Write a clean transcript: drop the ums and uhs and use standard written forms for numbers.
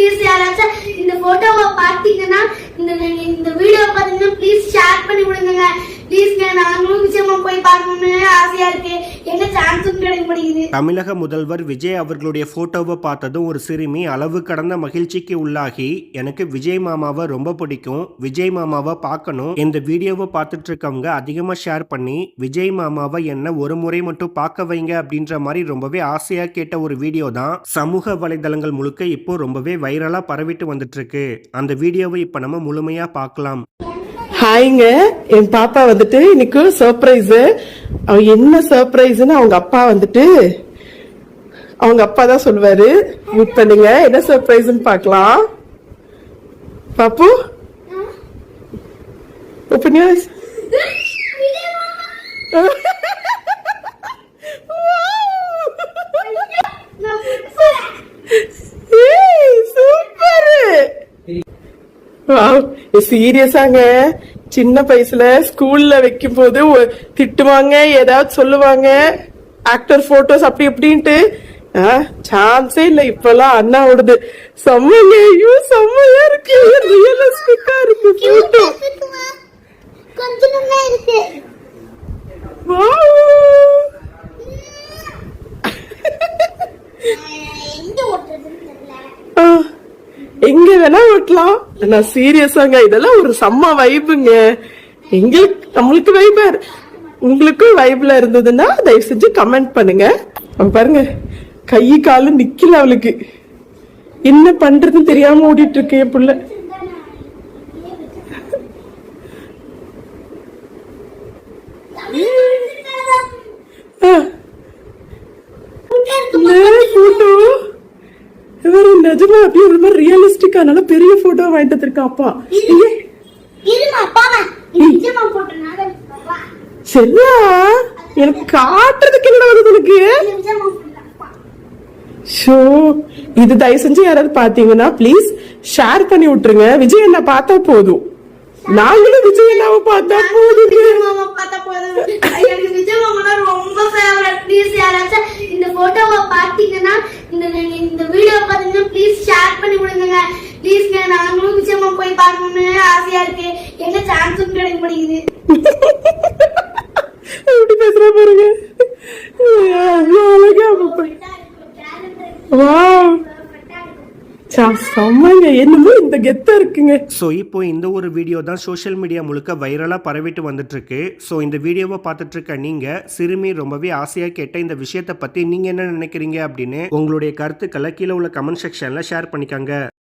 Please யாராச்சும் இந்த போட்டோவை பார்த்தீங்கன்னா இந்த வீடியோ பார்த்தீங்கன்னா ப்ளீஸ் ஷேர் பண்ணி விடுங்க ப்ளீஸ்ங்க. நாங்களும் நிச்சயமா போய் பார்க்கணும்னு ஆசையா இருக்கு. என்ன சான்ஸும் கிடைக்க மாட்டேங்குது. தமிழக முதல்வர் விஜய் அவர்களுடைய போட்டோவை பார்த்ததும் ஒரு சிறுமி அளவு கடந்த மகிழ்ச்சிக்கு உள்ளாகி, எனக்கு விஜய் மாமாவை ரொம்ப பிடிக்கும், விஜய் மாமாவை பார்க்கணும், இந்த வீடியோவை பார்த்துட்டு இருக்கவங்க அதிகமா ஷேர் பண்ணி விஜய் மாமாவை என்ன ஒரு முறை மட்டும் பார்க்க வைங்க அப்படின்ற மாதிரி ரொம்பவே ஆசையா கேட்ட ஒரு வீடியோ தான் சமூக வலைதளங்கள் முழுக்க இப்போ ரொம்பவே வைரலா பரவிட்டு வந்துட்டு இருக்கு. அந்த வீடியோவை இப்ப நம்ம முழுமையா பார்க்கலாம். ஹாய்ங்க, என் பாப்பா வந்துட்டு இன்னைக்கு சர்ப்ரைஸ். அவ என்ன சர்ப்ரைஸ்ன்னு அவங்க அப்பா வந்துட்டு அவங்க அப்பா தான் சொல்லுவாரு. மியூட் பண்ணுங்க, என்ன சர்ப்ரைஸ்ன்னு பார்க்கலாம். பாப்பு ஓபன் யுவர் ஐஸ். சீரியஸாங்க, சின்ன வயசுல ஸ்கூல்ல வைக்கும் போது திட்டுவாங்க, ஏதாவது சொல்லுவாங்க, ஆக்டர் போட்டோஸ் அப்படி எப்படின்ட்டு சான்ஸே இல்ல. இப்பெல்லாம் அண்ணாவோடது செம்மைங்க, ஐயோ செம்மையா இருக்கு, ரியலிஸ்டிக்கா இருக்கு போட்டோ. எங்க வேணா ஓட்டலாம். நான் சீரியஸாங்க, இதெல்லாம் ஒரு செம்ம வைபுங்க. நம்மளுக்கு வைபா, உங்களுக்கும் வைப்ல இருந்ததுன்னா தயவு செஞ்சு கமெண்ட் பண்ணுங்க. பாருங்க, கை காலு நிக்கல, அவளுக்கு என்ன பண்றதுன்னு தெரியாம ஓடிட்டு இருக்கு என் புள்ள. நிஜமா அப்படியே ஒரு மாதிரி ரியலிஸ்டிக்கா நல்ல பெரிய போட்டோ வாங்கிட்டு இருக்கான் அப்பா. சரியா, எனக்கு காட்டுறதுக்கு என்ன வருது உனக்கு? ஷோ, இது தயவு செஞ்சு யாராவது பாத்தீங்கன்னா ப்ளீஸ் ஷேர் பண்ணி விட்டுருங்க. விஜய் என்ன பார்த்தா போதும், நாங்களும் விஜய் அண்ணாவை பார்த்தா போதும். விஜய் மாமா ரொம்ப ஃபேவரட். ப்ளீஸ் யாராச்சும் இந்த போட்டோவை பார்த்தீங்கன்னா இந்த வீடியோ பார்த்தீங்கன்னா ப்ளீஸ் ஷேர் பண்ணி விடுங்க ப்ளீஸ்ங்க. நாங்களும் நிச்சயமா போய் பார்க்கணும்னு ஆசையா இருக்கு. என்ன சான்ஸும் கிடைக்க மாட்டேங்குது. எப்படி பேசுறா பாருங்க, அழகா. வாவ், என்னமோ இந்த கெத்தா இருக்குங்க. ஸோ இப்போ இந்த ஒரு வீடியோ தான் சோஷியல் மீடியா முழுக்க வைரலாக பரவிட்டு வந்துட்டு இருக்கு. ஸோ இந்த வீடியோவை பார்த்துட்டு இருக்க நீங்க, சிறுமி ரொம்பவே ஆசையா கேட்ட இந்த விஷயத்தை பத்தி நீங்க என்ன நினைக்கிறீங்க அப்படின்னு உங்களுடைய கருத்துக்களை கீழே உள்ள கமெண்ட் செக்ஷன்ல ஷேர் பண்ணிக்கோங்க.